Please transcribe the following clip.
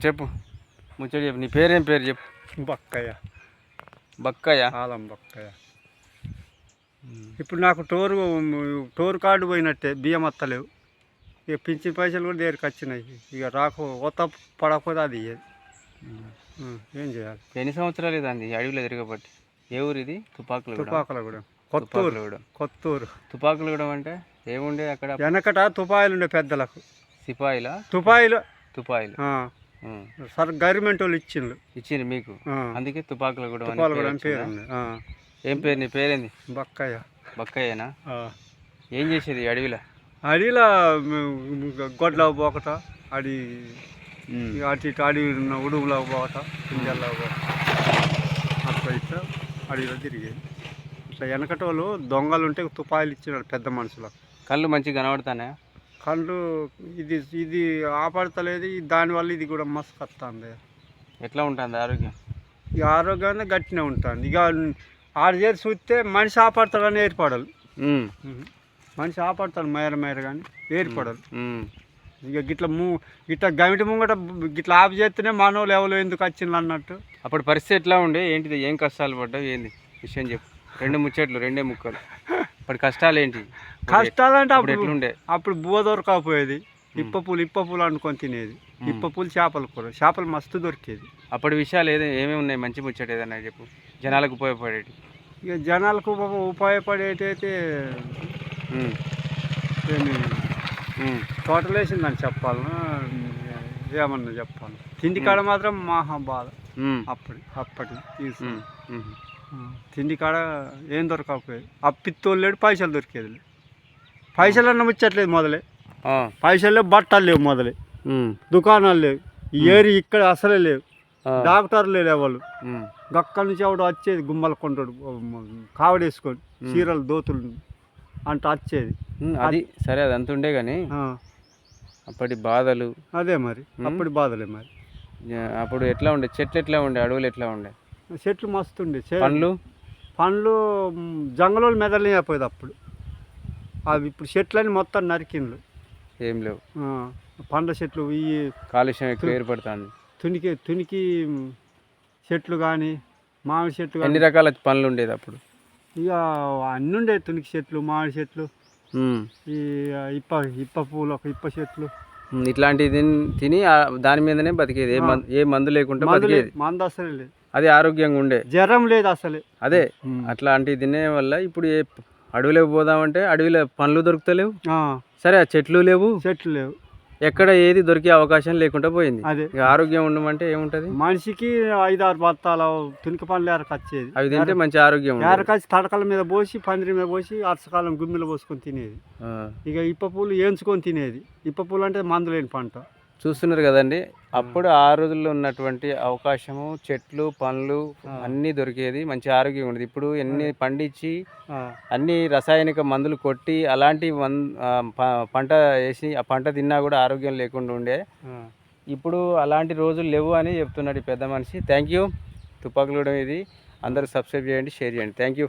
చెప్పు ముచ్చట చెప్పు. నీ పేరేం పేరు చెప్పు. బక్కయ్య. బక్కయ్య. ఆలం బక్కయ్య. ఇప్పుడు నాకు టోరు కార్డు పోయినట్టే, బియ్యం వస్తలేవు. ఇక పింఛన్ పైసలు కూడా దగ్గరికి వచ్చినాయి. ఇక కొత్త పడకపోతే అది ఏం చేయాలి? ఎన్ని సంవత్సరాలు ఇదండి అడవిలో తిరగబట్టి? ఏ ఊరు ఇది? తుపాకులగూడెం. కొత్తూరు. తుపాకులగూడెం అంటే ఏముండే అక్కడ? వెనకట తుపాయిలు ఉండే పెద్దలకు. సిపాయిలా? తుపాయిలు. సార్ గవర్నమెంట్ వాళ్ళు ఇచ్చిండ్రు మీకు, అందుకే తుపాకులగూడెం పేరు. ఏం పేరు? నీ పేరేంది? బక్కయ్య. బక్కయ్యనా? ఏం చేసేది అడవిలో? అడవిలో గొడ్ల పోకట, అడి అటు ఇటు అడవి ఉన్న ఉడుగులో పోకట, పింజల్లో పోకట, అట్లా ఇట్లా అడవిలో తిరిగేది. ఇట్లా వెనకట వాళ్ళు దొంగలు ఉంటే తుపాయిలు ఇచ్చినాడు పెద్ద మనుషులకు. కళ్ళు మంచిగా కనబడతానే? కళ్ళు ఇది ఆపడతలేదు, దానివల్ల ఇది కూడా మస్తు వస్తుంది. ఎట్లా ఉంటుంది ఆరోగ్యం? ఇక ఆరోగ్యంగా గట్టినే ఉంటుంది. ఇక ఆరు చేసి చూస్తే మనిషి ఆపడతాడని ఏర్పడాలి. మనిషి ఆపడతాడు మేర కానీ ఏర్పడాలి. ఇక గిట్ల గమిటి ముంగట గిట్లా ఆఫ్ చేస్తేనే మనోళ్ళు ఎవరు ఎందుకు వచ్చిండ్రు అన్నట్టు. అప్పుడు పరిస్థితి ఎట్లా ఉండే? ఏంటిది? ఏం కష్టాలు పడ్డావు? ఏంది విషయం చెప్పు. రెండే ముక్కలు. అప్పుడు కష్టాలు ఏంటి? కష్టాలంటే అప్పుడు బువ్వ దొరకకపోయేది. ఇప్ప పూలు అనుకొని తినేది. ఇప్ప పూలు, చేపల కూర. చేపలు మస్తు దొరికేది. అప్పటి విషయాలు ఏమేమి ఉన్నాయి? మంచి ముచ్చట ఏదన్నా చెప్పు, జనాలకు ఉపయోగపడేటి. ఇక జనాలకు ఉపయోగపడేటైతే టోటల్ వేసిందని చెప్పాలన్నా, ఏమన్నా చెప్పాలి. తిండి కాడ మాత్రం మహా బాధ. అప్పటి తిండి కాడ ఏం దొరకకపోయేది. అప్పిత్తోళ్ళు లేడు, పైసలు దొరికేది. పైసలన్నా ముచ్చట్లేదు మొదలే. పైసలు లేవు, బట్టలు లేవు మొదలే, దుకాణాలు లేవు, ఏరి ఇక్కడ అసలే లేవు, డాక్టర్లు లేవు ఎవరు. గక్కడి నుంచి ఎవడు వచ్చేది గుమ్మలు కొంటాడు, కావడేసుకొని చీరలు దోతులు అంటే వచ్చేది. అది సరే, అది అంత ఉండే కానీ అప్పటి బాధలు అదే మరి. అప్పటి బాధలే మరి. అప్పుడు ఎట్లా ఉండే? చెట్లు ఎట్లా ఉండే? అడవులు ఎట్లా ఉండే? చెట్లు మస్తు ఉండే. పండ్లు జంగలోళ్ళు మెదలలేకపోయేది అప్పుడు. అవి ఇప్పుడు చెట్లని మొత్తం నరికిండ్రు, ఏం లేవు. పండ్ల చెట్లు ఈ కాలుష్యం ఎక్కువ ఏర్పడుతుంది. తునికి చెట్లు కానీ మామిడి చెట్లు. ఎన్ని రకాల పండ్లు ఉండేది అప్పుడు? ఇక అన్నీ ఉండేది. తునికి చెట్లు, మామిడి చెట్లు, ఈ ఇప్ప పూలు, ఇప్ప చెట్లు, ఇట్లాంటివి తిని దాని మీదనే బతికేది. ఏ మందు లేకుండా బతికేది. మందు అసలే లేదు. అది ఆరోగ్యంగా ఉండే, జ్వరం లేదు అసలే. అదే అట్లాంటివి తినే వల్ల ఇప్పుడు అడవిలోకి పోదామంటే అడవిలో పండ్లు దొరుకుతలేవు. సరే, ఆ చెట్లు లేవు. ఎక్కడ ఏది దొరికే అవకాశం లేకుండా పోయింది. అదే ఆరోగ్యం ఉండమంటే ఏముంటది? మనిషికి 5-6 బత్తాల తునికి పండ్లు ఎరకొచ్చేది. అవి తింటే మంచి ఆరోగ్యం. ఎరకొచ్చి తడకల మీద పోసి, పందిరి మీద పోసి, అరసకాలం గుమ్మిలో పోసుకొని తినేది. ఇక ఇప్ప పూలు ఏంచుకొని తినేది. ఇప్ప పూలు అంటే మందు లేని పంట. చూస్తున్నారు కదండి, అప్పుడు ఆ రోజుల్లో ఉన్నటువంటి అవకాశము, చెట్లు, పండ్లు అన్నీ దొరికేది, మంచి ఆరోగ్యం ఉండేది. ఇప్పుడు ఎన్ని పండించి అన్ని రసాయనిక మందులు కొట్టి అలాంటి పంట వేసి ఆ పంట తిన్నా కూడా ఆరోగ్యం లేకుండా ఉండే. ఇప్పుడు అలాంటి రోజులు లేవు అని చెప్తున్నాడు ఈ పెద్ద మనిషి. Thank you. తుపాకులగూడెం ఇది. అందరూ సబ్స్క్రైబ్ చేయండి, షేర్ చేయండి. Thank you.